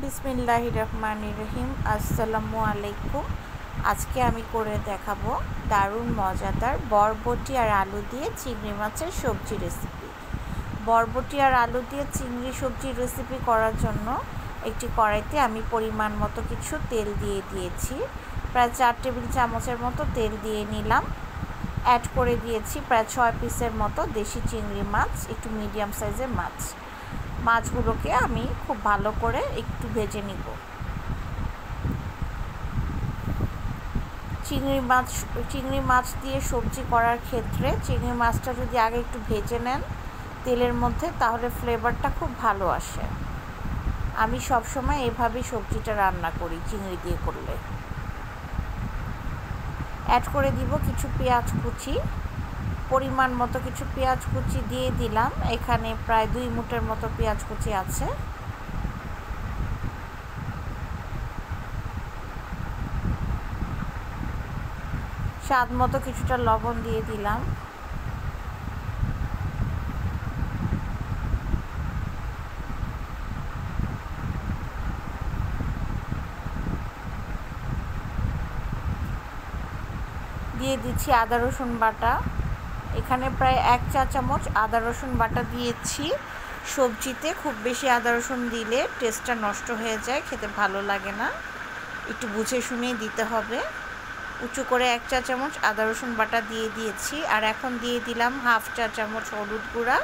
বিসমিল্লাহির রহমানির রহিম। আসসালামু আলাইকুম। আজকে আমি করে দেখাবো দারুণ মজাদার বরবটি আর আলু দিয়ে চিংড়ি মাছের সবজি রেসিপি। বরবটি আর আলু দিয়ে চিংড়ি সবজি রেসিপি করার জন্য একটি কড়াইতে আমি পরিমাণ মতো কিছু তেল দিয়ে দিয়েছি। প্রায় 4 টেবিল চামচের মতো তেল দিয়ে নিলাম। অ্যাড করে দিয়েছি প্রায় 6 পিসের মতো দেশি চিংড়ি মাছ, একটু মিডিয়াম সাইজের মাছ। মাছগুলোকে আমি খুব ভালো করে একটু ভেজে নিব। চিংড়ি মাছ দিয়ে সবজি করার ক্ষেত্রে চিংড়ি মাছটা যদি আগে একটু ভেজে নেন তেলের মধ্যে, তাহলে ফ্লেভারটা খুব ভালো আসে। আমি সবসময় এভাবেই সবজিটা রান্না করি চিংড়ি দিয়ে করলে। অ্যাড করে দিব কিছু পেঁয়াজ কুচি, পরিমাণ মতো কিছু পেঁয়াজ কুচি দিয়ে দিলাম। এখানে প্রায় 2 মুঠের মতো পেঁয়াজ কুচি আছে। স্বাদ মতো কিছুটা লবণ দিয়ে দিলাম। দিয়ে দিচ্ছি আদা রসুন বাটা। এখানে প্রায় 1 চা চামচ আদা রসুন বাটা দিয়েছি। সবজিতে খুব বেশি আদা রসুন দিলে টেস্টটা নষ্ট হয়ে যায়, খেতে ভালো লাগে না। একটু বুঝে শুনেই দিতে হবে। উঁচু করে 1 চা চামচ আদা রসুন বাটা দিয়ে দিয়েছি। আর এখন দিয়ে দিলাম 1/2 চা চামচ হলুদ গুঁড়া,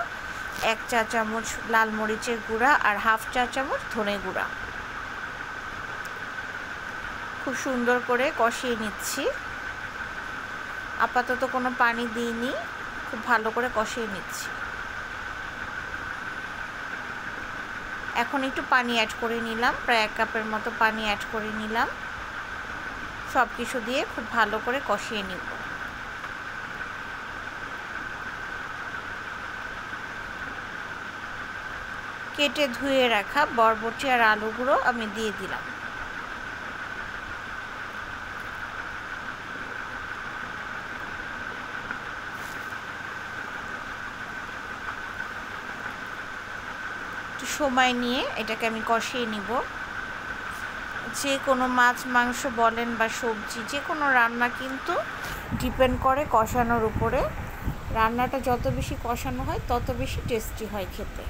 1 চা চামচ লাল মরিচের গুঁড়া আর 1/2 চা চামচ ধনে গুঁড়া। খুব সুন্দর করে কষিয়ে নিচ্ছি। আপাতত কোনো পানি দিইনি, খুব ভালো করে কষিয়ে নিচ্ছি। এখন একটু পানি অ্যাড করে নিলাম, প্রায় 1 কাপের মতো পানি অ্যাড করে নিলাম। সব কিছু দিয়ে খুব ভালো করে কষিয়ে নিব। কেটে ধুয়ে রাখা বরবটি আর আলুগুলো আমি দিয়ে দিলাম। একটু সময় নিয়ে এটাকে আমি কষিয়ে নিব। যে কোনো মাছ মাংস বলেন বা সবজি, যে কোনো রান্না কিন্তু ডিপেন্ড করে কষানোর উপরে। রান্নাটা যত বেশি কষানো হয় তত বেশি টেস্টি হয় খেতে।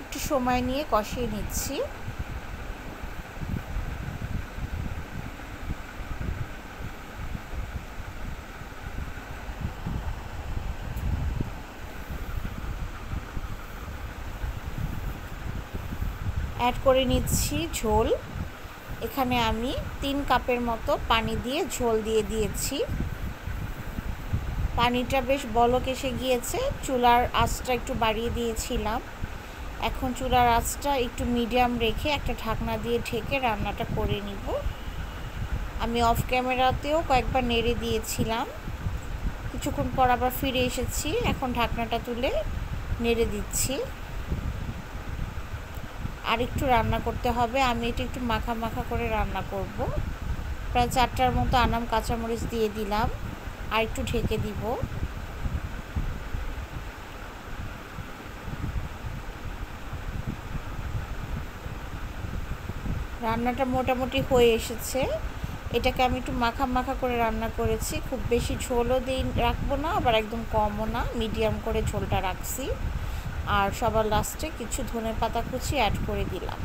একটু সময় নিয়ে কষিয়ে নিচ্ছি। অ্যাড করে নিচ্ছি ঝোল। এখানে আমি 3 কাপের মতো পানি দিয়ে ঝোল দিয়ে দিয়েছি। পানিটা বেশ বলক এসে গিয়েছে। চুলার আঁচটা একটু বাড়িয়ে দিয়েছিলাম। এখন চুলার আঁচটা একটু মিডিয়াম রেখে একটা ঢাকনা দিয়ে ঢেকে রান্নাটা করে নিব। আমি অফ ক্যামেরাতেও কয়েকবার নেড়ে দিয়েছিলাম। কিছুক্ষণ পর আবার ফিরে এসেছি। এখন ঢাকনাটা তুলে নেড়ে দিচ্ছি। আর একটু রান্না করতে হবে। আমি এটা একটু মাখা মাখা করে রান্না করব। প্রায় 4টার মতো আনাম কাঁচামরিচ দিয়ে দিলাম। আর একটু ঢেকে দিব। রান্নাটা মোটামুটি হয়ে এসেছে। এটাকে আমি একটু মাখা মাখা করে রান্না করেছি। খুব বেশি ঝোলও রাখবো না, আবার একদম কমও না, মিডিয়াম করে ঝোলটা রাখছি। আর সবার লাস্টে কিছু ধনেপাতা কুচি অ্যাড করে দিলাম।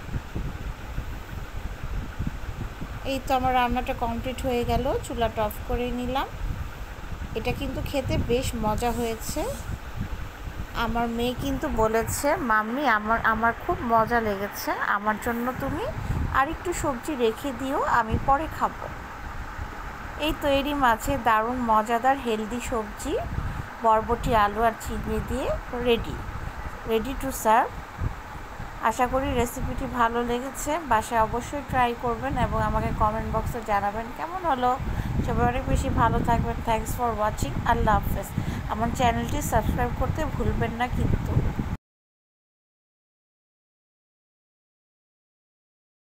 এই তো আমার রান্নাটা কমপ্লিট হয়ে গেল। চুলাটা অফ করে নিলাম। এটা কিন্তু খেতে বেশ মজা হয়েছে। আমার মেয়ে কিন্তু বলেছে, মাম্মি আমার খুব মজা লেগেছে, আমার জন্য তুমি আর একটু সবজি রেখে দিও, আমি পরে খাবো। এই তৈরি মাছে দারুণ মজাদার হেলদি সবজি বরবটি আলু আর চিংড়ি দিয়ে রেডি টু সার্ভ। আশা করি রেসিপিটি ভালো লেগেছে। বাসায় অবশ্যই ট্রাই করবেন এবং আমাকে কমেন্ট বক্সে জানাবেন কেমন হলো। সবাই অনেক বেশি ভালো থাকবেন। Thanks for watching. আল্লাহ হাফেজ। আমার চ্যানেলটি সাবস্ক্রাইব করতে ভুলবেন না কিন্তু।